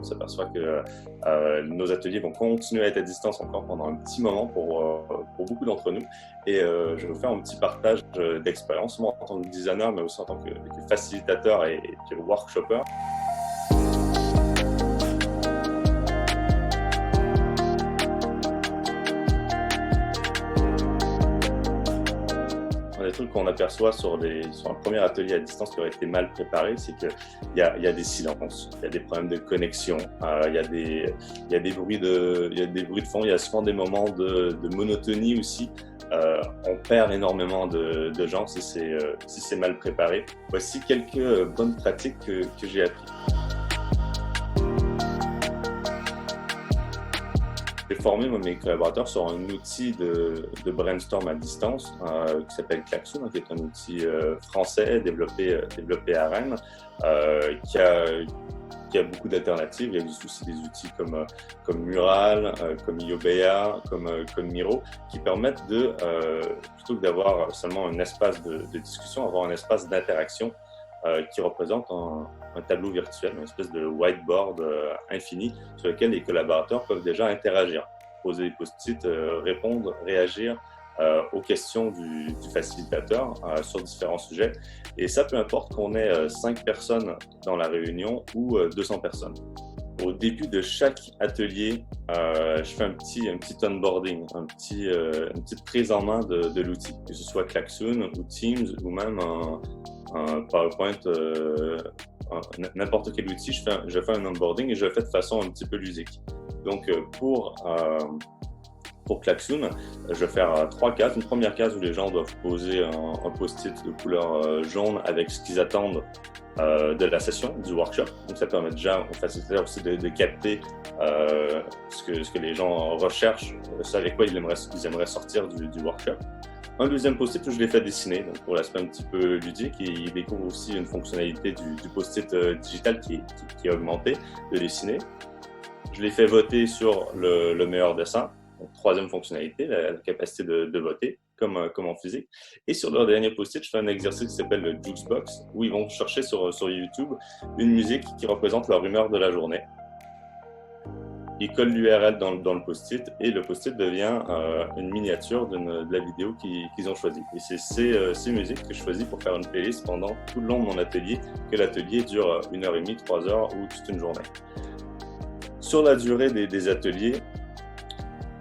On s'aperçoit que nos ateliers vont continuer à être à distance encore pendant un petit moment pour beaucoup d'entre nous. Et je vais vous faire un petit partage d'expérience, moi en tant que designer, mais aussi en tant que facilitateur et que workshopper. Un des trucs qu'on aperçoit sur un premier atelier à distance qui aurait été mal préparé, c'est qu'il y a des silences, il y a des problèmes de connexion, il y a des bruits de fond, il y a souvent des moments de monotonie aussi. On perd énormément de gens si c'est mal préparé. Voici quelques bonnes pratiques que j'ai apprises. J'ai formé mes collaborateurs sur un outil de brainstorm à distance qui s'appelle Klaxoon, qui est un outil français développé à Rennes, qui a beaucoup d'alternatives. Il existe aussi des outils comme Mural, comme Iobea, comme Miro, qui permettent plutôt que d'avoir seulement un espace de discussion, avoir un espace d'interaction qui représente un tableau virtuel, une espèce de whiteboard infini sur lequel les collaborateurs peuvent déjà interagir, poser des post-it, répondre, réagir aux questions du facilitateur sur différents sujets. Et ça, peu importe qu'on ait 5 personnes dans la réunion ou 200 personnes. Au début de chaque atelier, je fais un petit onboarding, une petite prise en main de l'outil, que ce soit Klaxoon ou Teams ou même un PowerPoint, n'importe quel outil, je fais un onboarding et je le fais de façon un petit peu ludique. Donc pour Klaxoon, je vais faire 3 cases. Une première case où les gens doivent poser un post-it de couleur jaune avec ce qu'ils attendent de la session, du workshop. Donc ça permet déjà au facilitateur aussi de capter ce que les gens recherchent, ce avec quoi ils aimeraient sortir du workshop. Un deuxième post-it où je les fais dessiner, donc pour l'aspect un petit peu ludique, et ils découvrent aussi une fonctionnalité du post-it digital qui est augmentée, de dessiner. Je les fais voter sur le meilleur dessin. Donc, troisième fonctionnalité, la capacité de voter, comme en physique. Et sur leur dernier post-it, je fais un exercice qui s'appelle le Jukebox, où ils vont chercher sur YouTube une musique qui représente leur humeur de la journée. Ils collent l'URL dans le post-it et le post-it devient une miniature de la vidéo qu'ils ont choisie. Et c'est ces musiques que je choisis pour faire une playlist pendant tout le long de mon atelier, que l'atelier dure 1h30, 3 heures ou toute une journée. Sur la durée des ateliers,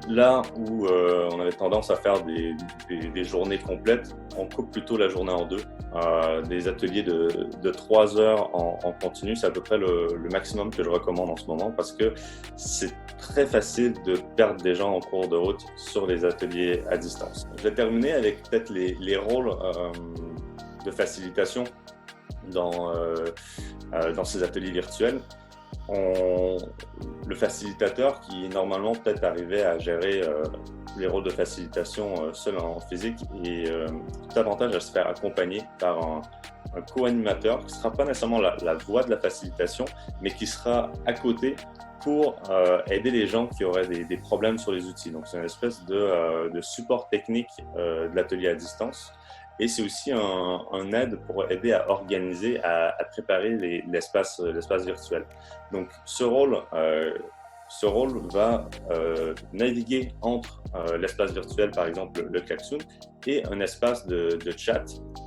là où on avait tendance à faire des journées complètes, on coupe plutôt la journée en deux. Des ateliers de 3 heures en continu, c'est à peu près le maximum que je recommande en ce moment parce que c'est très facile de perdre des gens en cours de route sur les ateliers à distance. Je vais terminer avec peut-être les rôles de facilitation dans ces ateliers virtuels. Le facilitateur qui normalement peut-être arrivait à gérer les rôles de facilitation seul en physique et tout avantage à se faire accompagner par un co-animateur qui ne sera pas nécessairement la voix de la facilitation, mais qui sera à côté pour aider les gens qui auraient des problèmes sur les outils. Donc c'est une espèce de support technique de l'atelier à distance. Et c'est aussi un aide pour aider à organiser, à préparer l'espace virtuel. Donc ce rôle va naviguer entre l'espace virtuel, par exemple le Klaxoon, et un espace de chat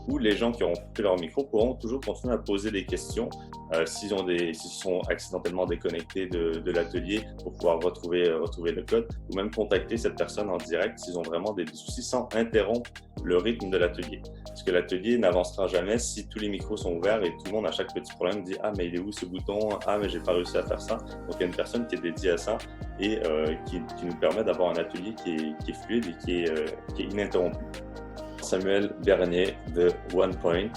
où les gens qui auront coupé leur micro pourront toujours continuer à poser des questions s'ils sont accidentellement déconnectés de l'atelier pour pouvoir retrouver le code, ou même contacter cette personne en direct s'ils ont vraiment des soucis sans interrompre le rythme de l'atelier. Parce que l'atelier n'avancera jamais si tous les micros sont ouverts et tout le monde à chaque petit problème dit « Ah mais il est où ce bouton? Ah mais j'ai pas réussi à faire ça ». Donc il y a une personne qui est dédiée à ça et qui nous permet d'avoir un atelier qui est fluide et qui est ininterrompu. Samuel Bernier de OnePoint.